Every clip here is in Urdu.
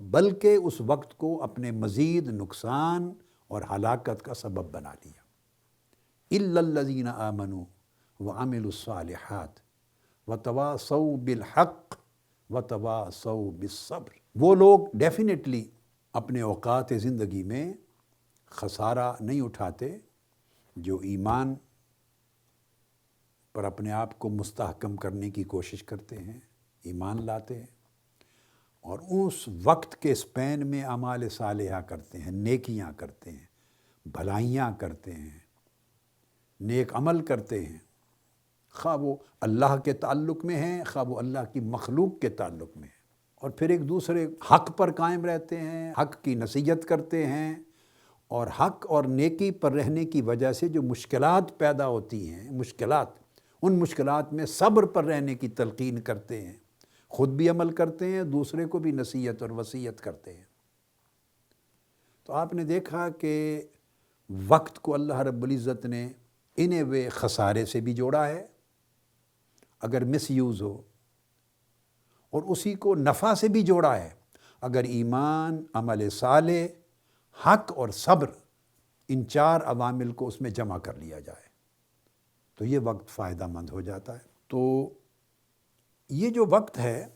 بلکہ اس وقت کو اپنے مزید نقصان اور ہلاکت کا سبب بنا لیا۔ الا الذین آمنوا وعملوا الصالحات وتواصوا بالحق وتواصوا بالصبر۔ وہ لوگ ڈیفینیٹلی اپنے اوقات زندگی میں خسارہ نہیں اٹھاتے جو ایمان پر اپنے آپ کو مستحکم کرنے کی کوشش کرتے ہیں، ایمان لاتے ہیں، اور اس وقت کے اسپین میں اعمال صالحہ کرتے ہیں، نیکیاں کرتے ہیں، بھلائیاں کرتے ہیں، نیک عمل کرتے ہیں، خواہ وہ اللہ کے تعلق میں ہیں، خواہ وہ اللہ کی مخلوق کے تعلق میں ہیں، اور پھر ایک دوسرے حق پر قائم رہتے ہیں، حق کی نصیحت کرتے ہیں، اور حق اور نیکی پر رہنے کی وجہ سے جو مشکلات پیدا ہوتی ہیں، ان مشکلات میں صبر پر رہنے کی تلقین کرتے ہیں، خود بھی عمل کرتے ہیں، دوسرے کو بھی نصیحت اور وصیت کرتے ہیں۔ تو آپ نے دیکھا کہ وقت کو اللہ رب العزت نے انہیں وہ خسارے سے بھی جوڑا ہے اگر مس یوز ہو، اور اسی کو نفع سے بھی جوڑا ہے اگر ایمان، عمل صالح، حق اور صبر، ان 4 عوامل کو اس میں جمع کر لیا جائے تو یہ وقت فائدہ مند ہو جاتا ہے۔ تو یہ جو وقت ہے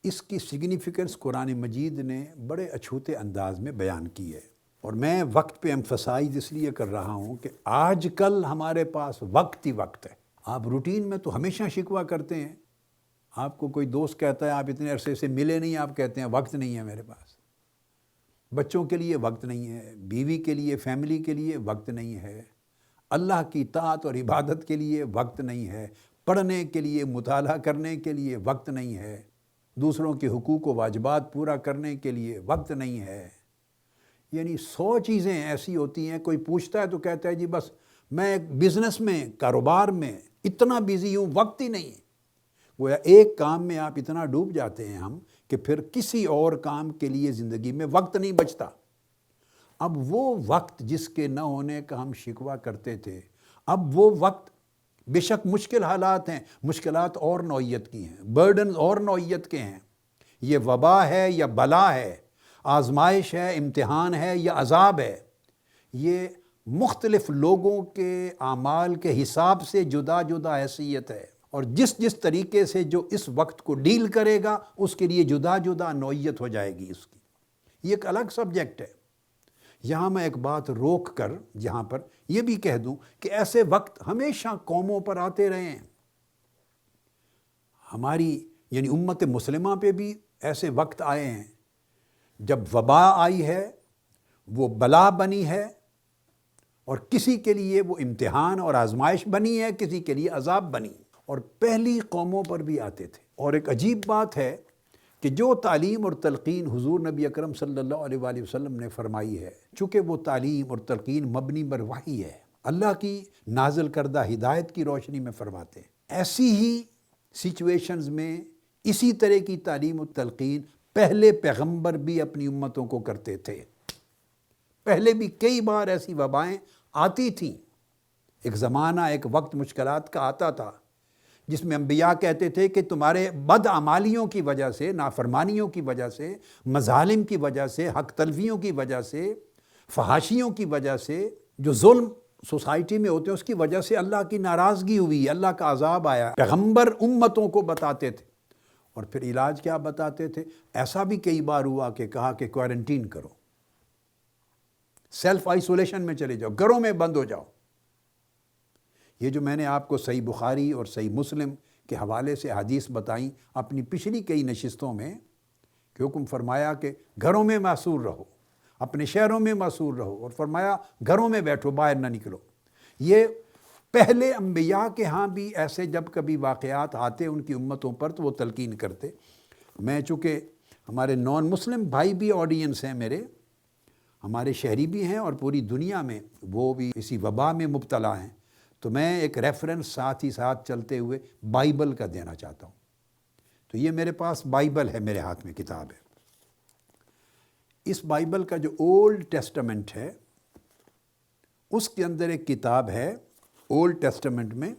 اس کی سگنیفیکنس قرآن مجید نے بڑے اچھوتے انداز میں بیان کی ہے، اور میں وقت پہ ایمفسائز اس لیے کر رہا ہوں کہ آج کل ہمارے پاس وقت ہی وقت ہے۔ آپ روٹین میں تو ہمیشہ شکوہ کرتے ہیں، آپ کو کوئی دوست کہتا ہے آپ اتنے عرصے سے ملے نہیں، آپ کہتے ہیں وقت نہیں ہے میرے پاس، بچوں کے لیے وقت نہیں ہے، بیوی کے لیے، فیملی کے لیے وقت نہیں ہے، اللہ کی طاعت اور عبادت کے لیے وقت نہیں ہے، پڑھنے کے لیے، مطالعہ کرنے کے لیے وقت نہیں ہے، دوسروں کے حقوق و واجبات پورا کرنے کے لیے وقت نہیں ہے۔ یعنی 100 چیزیں ایسی ہوتی ہیں، کوئی پوچھتا ہے تو کہتا ہے جی بس میں ایک بزنس میں، کاروبار میں اتنا بیزی ہوں، وقت ہی نہیں ہے۔ گویا ایک کام میں آپ اتنا ڈوب جاتے ہیں ہم کہ پھر کسی اور کام کے لیے زندگی میں وقت نہیں بچتا۔ اب وہ وقت جس کے نہ ہونے کا ہم شکوہ کرتے تھے، اب وہ وقت بے شک مشکل حالات ہیں، مشکلات اور نوعیت کی ہیں، برڈنز اور نوعیت کے ہیں، یہ وبا ہے یا بلا ہے، آزمائش ہے، امتحان ہے یا عذاب ہے، یہ مختلف لوگوں کے اعمال کے حساب سے جدا جدا حیثیت ہے، اور جس طریقے سے جو اس وقت کو ڈیل کرے گا اس کے لیے جدا جدا نوعیت ہو جائے گی اس کی۔ یہ ایک الگ سبجیکٹ ہے۔ یہاں میں ایک بات روک کر یہاں پر یہ بھی کہہ دوں کہ ایسے وقت ہمیشہ قوموں پر آتے رہے ہیں، ہماری یعنی امت مسلمہ پہ بھی ایسے وقت آئے ہیں جب وبا آئی ہے، وہ بلا بنی ہے، اور کسی کے لیے وہ امتحان اور آزمائش بنی ہے، کسی کے لیے عذاب بنی، اور پہلی قوموں پر بھی آتے تھے۔ اور ایک عجیب بات ہے کہ جو تعلیم اور تلقین حضور نبی اکرم صلی اللہ علیہ وآلہ وسلم نے فرمائی ہے، چونکہ وہ تعلیم اور تلقین مبنی بر وحی ہے، اللہ کی نازل کردہ ہدایت کی روشنی میں فرماتے ہیں، ایسی ہی سچویشنز میں اسی طرح کی تعلیم و تلقین پہلے پیغمبر بھی اپنی امتوں کو کرتے تھے۔ پہلے بھی کئی بار ایسی وبائیں آتی تھیں، ایک زمانہ، ایک وقت مشکلات کا آتا تھا جس میں انبیاء کہتے تھے کہ تمہارے بدعمالیوں کی وجہ سے، نافرمانیوں کی وجہ سے، مظالم کی وجہ سے، حق تلفیوں کی وجہ سے، فحاشیوں کی وجہ سے، جو ظلم سوسائٹی میں ہوتے ہیں اس کی وجہ سے اللہ کی ناراضگی ہوئی، اللہ کا عذاب آیا۔ پیغمبر امتوں کو بتاتے تھے، اور پھر علاج کیا بتاتے تھے؟ ایسا بھی کئی بار ہوا کہ کہا کہ کوارنٹین کرو، سیلف آئسولیشن میں چلے جاؤ، گھروں میں بند ہو جاؤ۔ یہ جو میں نے آپ کو صحیح بخاری اور صحیح مسلم کے حوالے سے حدیث بتائیں اپنی پچھلی کئی نشستوں میں، کہ حکم فرمایا کہ گھروں میں محصور رہو، اپنے شہروں میں محصور رہو، اور فرمایا گھروں میں بیٹھو، باہر نہ نکلو۔ یہ پہلے انبیاء کے ہاں بھی ایسے جب کبھی واقعات آتے ان کی امتوں پر تو وہ تلقین کرتے۔ میں چونکہ ہمارے نان مسلم بھائی بھی آڈینس ہیں میرے، ہمارے شہری بھی ہیں اور پوری دنیا میں وہ بھی اسی وبا میں مبتلا ہیں، تو میں ایک ریفرنس ساتھ ہی ساتھ چلتے ہوئے بائبل کا دینا چاہتا ہوں۔ تو یہ میرے پاس بائبل ہے، میرے ہاتھ میں کتاب ہے۔ اس بائبل کا جو اولڈ ٹیسٹمنٹ ہے اس کے اندر ایک کتاب ہے، اولڈ ٹیسٹمنٹ میں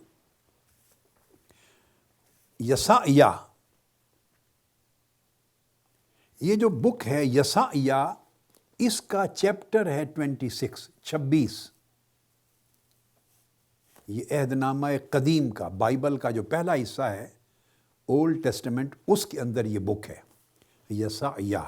یسعیاہ، یہ جو بک ہے یسعیا، اس کا چیپٹر ہے 26۔ یہ عہد نامہ قدیم کا، بائبل کا جو پہلا حصہ ہے اولڈ ٹیسٹمنٹ، اس کے اندر یہ بک ہے یسعیا۔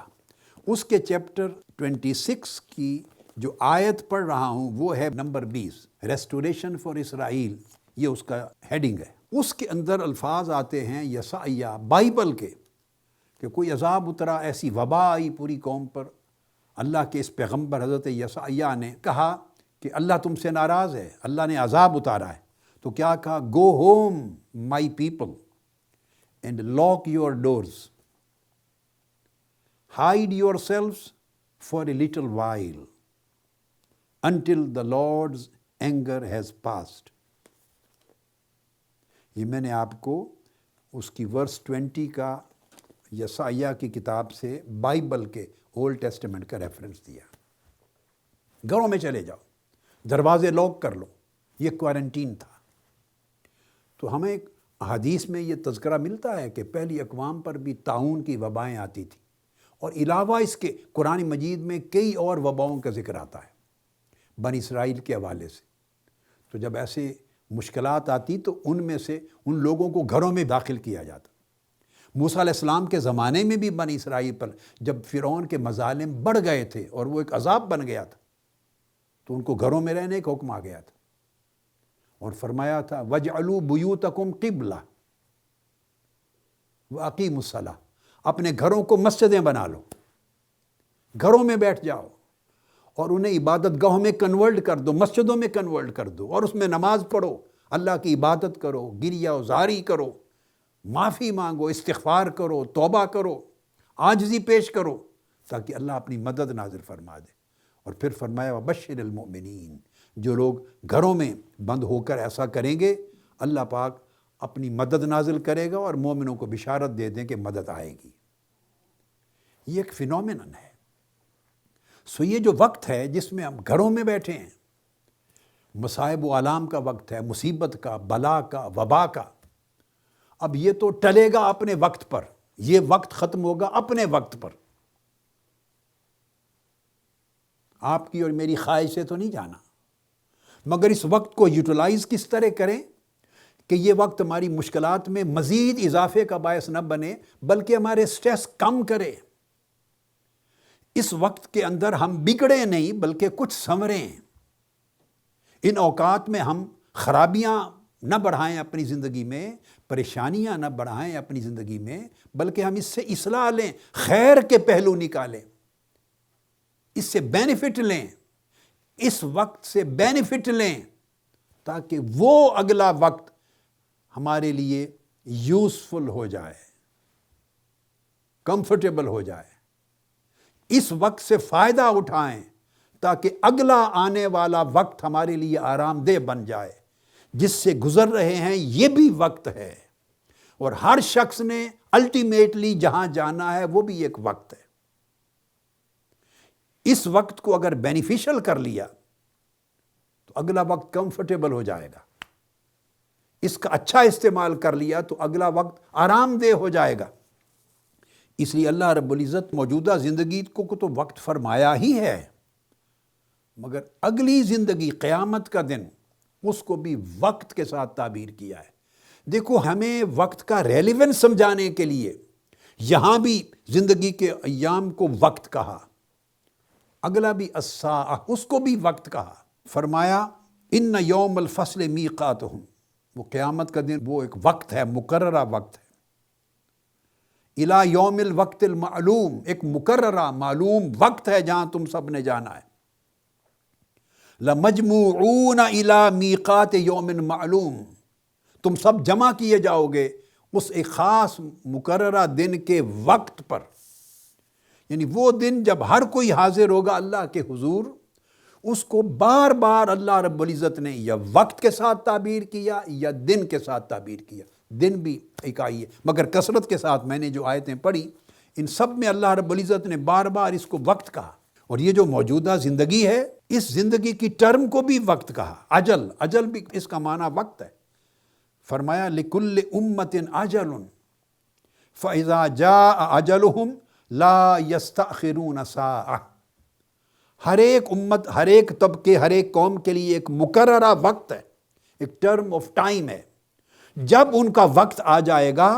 اس کے چیپٹر 26 کی جو آیت پڑھ رہا ہوں وہ ہے نمبر 20، ریسٹوریشن فار اسرائیل، یہ اس کا ہیڈنگ ہے۔ اس کے اندر الفاظ آتے ہیں یسعیا بائبل کے کہ کوئی عذاب اترا، ایسی وبا آئی پوری قوم پر۔ اللہ کے اس پیغمبر حضرت یسعیا نے کہا کہ اللہ تم سے ناراض ہے، اللہ نے عذاب اتارا ہے۔ تو کیا کہا؟ Go home my people and lock your doors, hide your selves for a little while until the lord's anger has passed. یہ میں نے آپ کو اس کی ورس 20 کا یسعیا کی کتاب سے بائبل کے اولڈ ٹیسٹمنٹ کا ریفرنس دیا۔ گھروں میں چلے جاؤ، دروازے لاک کر لو، یہ کوارنٹین تھا۔ تو ہمیں ایک حدیث میں یہ تذکرہ ملتا ہے کہ پہلی اقوام پر بھی طاعون کی وبائیں آتی تھیں، اور علاوہ اس کے قرآن مجید میں کئی اور وباؤں کا ذکر آتا ہے بنی اسرائیل کے حوالے سے۔ تو جب ایسے مشکلات آتی تو ان میں سے ان لوگوں کو گھروں میں داخل کیا جاتا۔ موسیٰ علیہ السلام کے زمانے میں بھی بنی اسرائیل پر جب فرعون کے مظالم بڑھ گئے تھے اور وہ ایک عذاب بن گیا تھا، تو ان کو گھروں میں رہنے کا حکم آ گیا تھا، اور فرمایا تھا وَاجْعَلُوا بُيُوتَكُمْ قِبْلَةً وَأَقِيمُوا الصَّلَاةَ، اپنے گھروں کو مسجدیں بنا لو، گھروں میں بیٹھ جاؤ اور انہیں عبادت گاہوں میں کنورٹ کر دو، مسجدوں میں کنورٹ کر دو، اور اس میں نماز پڑھو، اللہ کی عبادت کرو، گریہ و زاری کرو، معافی مانگو، استغفار کرو، توبہ کرو، عاجزی پیش کرو، تاکہ اللہ اپنی مدد نازل فرما دے۔ اور پھر فرمایا وَبَشِّرِ الْمُؤْمِنِينَ، جو لوگ گھروں میں بند ہو کر ایسا کریں گے، اللہ پاک اپنی مدد نازل کرے گا اور مومنوں کو بشارت دے دیں کہ مدد آئے گی۔ یہ ایک فینومینن ہے۔ سو یہ جو وقت ہے جس میں ہم گھروں میں بیٹھے ہیں، مصائب و آلام کا وقت ہے، مصیبت کا، بلا کا، وبا کا، اب یہ تو ٹلے گا اپنے وقت پر، یہ وقت ختم ہوگا اپنے وقت پر۔ آپ کی اور میری خواہش سے تو نہیں جانا، مگر اس وقت کو یوٹیلائز کس طرح کریں کہ یہ وقت ہماری مشکلات میں مزید اضافے کا باعث نہ بنے، بلکہ ہمارے سٹریس کم کرے۔ اس وقت کے اندر ہم بگڑے نہیں بلکہ کچھ سنوریں۔ ان اوقات میں ہم خرابیاں نہ بڑھائیں اپنی زندگی میں، پریشانیاں نہ بڑھائیں اپنی زندگی میں، بلکہ ہم اس سے اصلاح لیں، خیر کے پہلو نکالیں، اس سے بینیفٹ لیں، اس وقت سے بینیفٹ لیں، تاکہ وہ اگلا وقت ہمارے لیے یوزفل ہو جائے، کمفرٹیبل ہو جائے۔ اس وقت سے فائدہ اٹھائیں تاکہ اگلا آنے والا وقت ہمارے لیے آرام دہ بن جائے۔ جس سے گزر رہے ہیں یہ بھی وقت ہے، اور ہر شخص نے الٹیمیٹلی جہاں جانا ہے وہ بھی ایک وقت ہے۔ اس وقت کو اگر بینیفیشل کر لیا تو اگلا وقت کمفرٹیبل ہو جائے گا، اس کا اچھا استعمال کر لیا تو اگلا وقت آرام دہ ہو جائے گا۔ اس لیے اللہ رب العزت موجودہ زندگی کو تو وقت فرمایا ہی ہے، مگر اگلی زندگی قیامت کا دن اس کو بھی وقت کے ساتھ تعبیر کیا ہے۔ دیکھو، ہمیں وقت کا ریلیونس سمجھانے کے لیے یہاں بھی زندگی کے ایام کو وقت کہا، اگلا بھی الساعہ، اس کو بھی وقت کہا۔ فرمایا ان یوم الفصل میقاتہم، وہ قیامت کا دن وہ ایک وقت ہے، مقررہ وقت ہے۔ الی یوم الوقت المعلوم، ایک مقررہ معلوم وقت ہے جہاں تم سب نے جانا ہے۔ لَمَجْمُوعُونَ إِلَى مِيقَاتِ يَوْمٍ مَعْلُوم، تم سب جمع کیے جاؤ گے اس ایک خاص مقررہ دن کے وقت پر، یعنی وہ دن جب ہر کوئی حاضر ہوگا اللہ کے حضور۔ اس کو بار بار اللہ رب العزت نے یا وقت کے ساتھ تعبیر کیا یا دن کے ساتھ تعبیر کیا۔ دن بھی اکائی ہے، مگر کثرت کے ساتھ میں نے جو آیتیں پڑھی ان سب میں اللہ رب العزت نے بار بار اس کو وقت کہا۔ اور یہ جو موجودہ زندگی ہے، اس زندگی کی ٹرم کو بھی وقت کہا۔ اجل بھی اس کا معنی وقت ہے۔ فرمایا لِكُلِّ أُمَّةٍ أَجَلٌ فَإِذَا جَاءَ أَجَلُهُمْ لا یستأخرون ساعہ، ہر ایک امت، ہر ایک طبقے، ہر ایک قوم کے لیے ایک مقررہ وقت ہے، ایک ٹرم آف ٹائم ہے. جب ان کا وقت آ جائے گا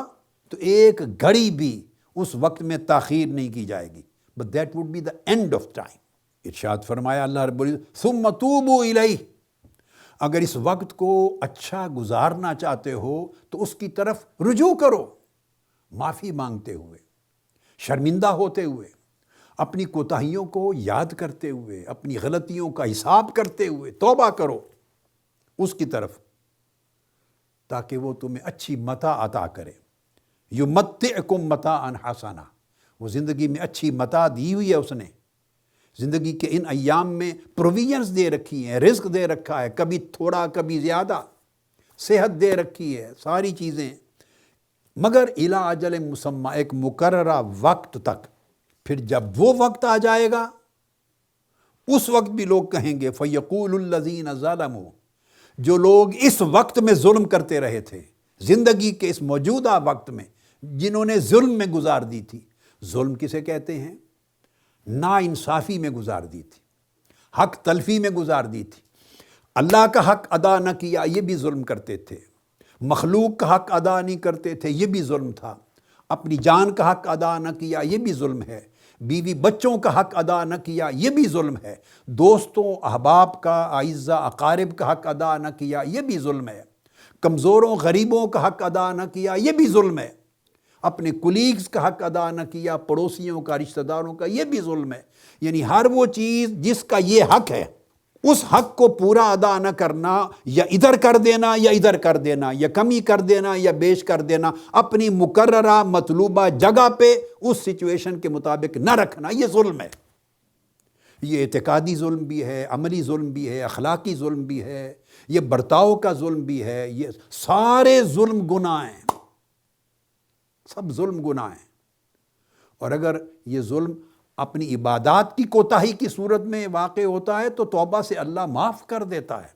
تو ایک گھڑی بھی اس وقت میں تاخیر نہیں کی جائے گی. But that would be the end of time. ارشاد فرمایا اللہ رب العزت ثم توبوا الیہ، اگر اس وقت کو اچھا گزارنا چاہتے ہو تو اس کی طرف رجوع کرو، معافی مانگتے ہوئے، شرمندہ ہوتے ہوئے، اپنی کوتاہیوں کو یاد کرتے ہوئے، اپنی غلطیوں کا حساب کرتے ہوئے توبہ کرو اس کی طرف، تاکہ وہ تمہیں اچھی متاع عطا کرے. یمتعکم متاعا حسنا، وہ زندگی میں اچھی متاع دی ہوئی ہے اس نے، زندگی کے ان ایام میں پروویژنز دے رکھی ہیں، رزق دے رکھا ہے، کبھی تھوڑا کبھی زیادہ، صحت دے رکھی ہے، ساری چیزیں، مگر الی اجل مسمى، ایک مقررہ وقت تک. پھر جب وہ وقت آ جائے گا اس وقت بھی لوگ کہیں گے فَيَقُولُ الَّذِينَ ظَلَمُوا، جو لوگ اس وقت میں ظلم کرتے رہے تھے، زندگی کے اس موجودہ وقت میں جنہوں نے ظلم میں گزار دی تھی. ظلم کسے کہتے ہیں؟ نا انصافی میں گزار دی تھی، حق تلفی میں گزار دی تھی، اللہ کا حق ادا نہ کیا، یہ بھی ظلم کرتے تھے، مخلوق کا حق ادا نہیں کرتے تھے، یہ بھی ظلم تھا، اپنی جان کا حق ادا نہ کیا، یہ بھی ظلم ہے، بیوی بچوں کا حق ادا نہ کیا، یہ بھی ظلم ہے، دوستوں احباب کا، اعزاء اقارب کا حق ادا نہ کیا، یہ بھی ظلم ہے، کمزوروں غریبوں کا حق ادا نہ کیا، یہ بھی ظلم ہے، اپنے کولیگز کا حق ادا نہ کیا، پڑوسیوں کا، رشتہ داروں کا، یہ بھی ظلم ہے. یعنی ہر وہ چیز جس کا یہ حق ہے اس حق کو پورا ادا نہ کرنا، یا ادھر کر دینا یا ادھر کر دینا، یا کمی کر دینا یا بیش کر دینا، اپنی مقررہ مطلوبہ جگہ پہ اس سچویشن کے مطابق نہ رکھنا، یہ ظلم ہے. یہ اعتقادی ظلم بھی ہے، عملی ظلم بھی ہے، اخلاقی ظلم بھی ہے، یہ برتاؤ کا ظلم بھی ہے، یہ سارے ظلم گناہ ہیں، سب ظلم گناہ ہیں. اور اگر یہ ظلم اپنی عبادات کی کوتاہی کی صورت میں واقع ہوتا ہے تو توبہ سے اللہ معاف کر دیتا ہے.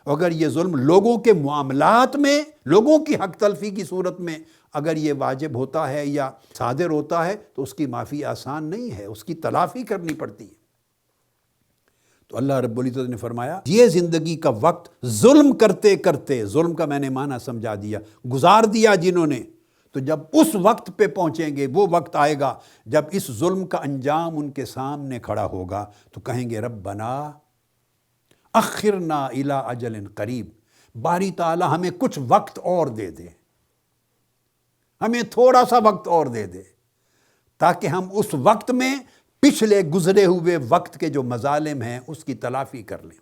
اگر یہ ظلم لوگوں کے معاملات میں، لوگوں کی حق تلفی کی صورت میں اگر یہ واجب ہوتا ہے یا صادر ہوتا ہے تو اس کی معافی آسان نہیں ہے، اس کی تلافی کرنی پڑتی ہے. تو اللہ رب العزت نے فرمایا یہ زندگی کا وقت ظلم کرتے کرتے، ظلم کا میں نے معنی سمجھا دیا، گزار دیا جنہوں نے، تو جب اس وقت پہ پہنچیں گے، وہ وقت آئے گا جب اس ظلم کا انجام ان کے سامنے کھڑا ہوگا تو کہیں گے ربنا اخرنا الی اجل قریب، باری تعالی ہمیں کچھ وقت اور دے دے، ہمیں تھوڑا سا وقت اور دے دے تاکہ ہم اس وقت میں پچھلے گزرے ہوئے وقت کے جو مظالم ہیں اس کی تلافی کر لیں.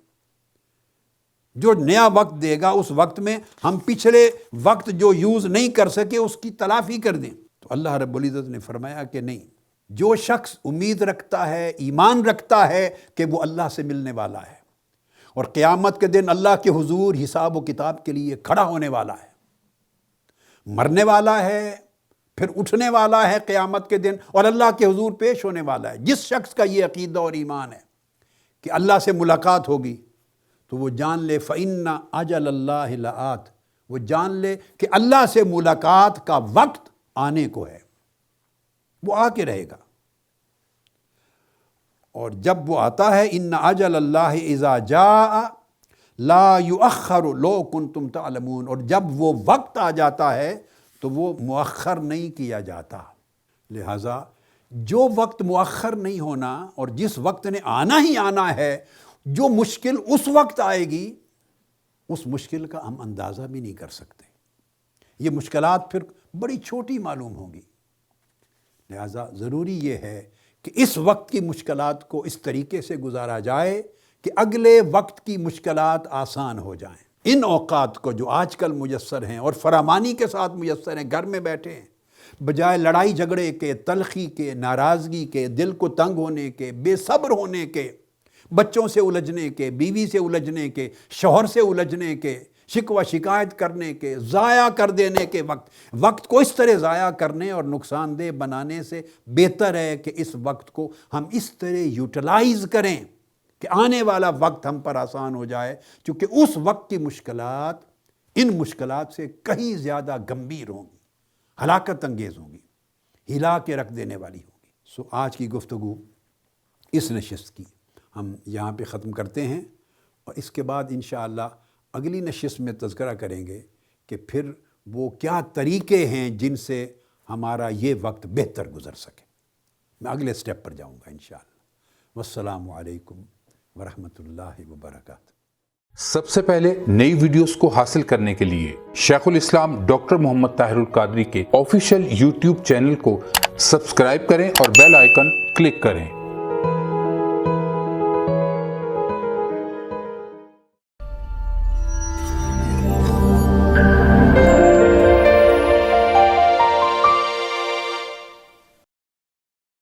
جو نیا وقت دے گا اس وقت میں ہم پچھلے وقت جو یوز نہیں کر سکے اس کی تلافی کر دیں. تو اللہ رب العزت نے فرمایا کہ نہیں، جو شخص امید رکھتا ہے، ایمان رکھتا ہے کہ وہ اللہ سے ملنے والا ہے اور قیامت کے دن اللہ کے حضور حساب و کتاب کے لیے کھڑا ہونے والا ہے، مرنے والا ہے، پھر اٹھنے والا ہے قیامت کے دن اور اللہ کے حضور پیش ہونے والا ہے. جس شخص کا یہ عقیدہ اور ایمان ہے کہ اللہ سے ملاقات ہوگی تو وہ جان لے فَإِنَّ أَجَلَ اللَّهِ لَآتٍ، وہ جان لے کہ اللہ سے ملاقات کا وقت آنے کو ہے، وہ آ کے رہے گا. اور جب وہ آتا ہے إِنَّ أَجَلَ اللَّهِ إِذَا جَاءَ لَا يُؤَخَّرُ لَوْ كُنْتُمْ تَعْلَمُونَ، اور جب وہ وقت آ جاتا ہے تو وہ مؤخر نہیں کیا جاتا. لہٰذا جو وقت مؤخر نہیں ہونا اور جس وقت نے آنا ہی آنا ہے، جو مشکل اس وقت آئے گی اس مشکل کا ہم اندازہ بھی نہیں کر سکتے. یہ مشکلات پھر بڑی چھوٹی معلوم ہوں گی. لہٰذا ضروری یہ ہے کہ اس وقت کی مشکلات کو اس طریقے سے گزارا جائے کہ اگلے وقت کی مشکلات آسان ہو جائیں. ان اوقات کو جو آج کل میسر ہیں اور فراوانی کے ساتھ میسر ہیں، گھر میں بیٹھے ہیں، بجائے لڑائی جھگڑے کے، تلخی کے، ناراضگی کے، دل کو تنگ ہونے کے، بے صبر ہونے کے، بچوں سے الجھنے کے، بیوی سے الجھنے کے، شوہر سے الجھنے کے، شکوہ شکایت کرنے کے، ضائع کر دینے کے، وقت کو اس طرح ضائع کرنے اور نقصان دہ بنانے سے بہتر ہے کہ اس وقت کو ہم اس طرح یوٹیلائز کریں کہ آنے والا وقت ہم پر آسان ہو جائے، چونکہ اس وقت کی مشکلات ان مشکلات سے کہیں زیادہ گمبھیر ہوں گی، ہلاکت انگیز ہوں گی، ہلا کے رکھ دینے والی ہوں گی. سو آج کی گفتگو اس نشست کی ہم یہاں پہ ختم کرتے ہیں، اور اس کے بعد انشاءاللہ اگلی نشست میں تذکرہ کریں گے کہ پھر وہ کیا طریقے ہیں جن سے ہمارا یہ وقت بہتر گزر سکے۔ میں اگلے سٹیپ پر جاؤں گا انشاءاللہ۔ والسلام علیکم ورحمۃ اللہ وبرکاتہ۔ سب سے پہلے نئی ویڈیوز کو حاصل کرنے کے لیے شیخ الاسلام ڈاکٹر محمد طاہر القادری کے آفیشیل یوٹیوب چینل کو سبسکرائب کریں اور بیل آئیکن کلک کریں۔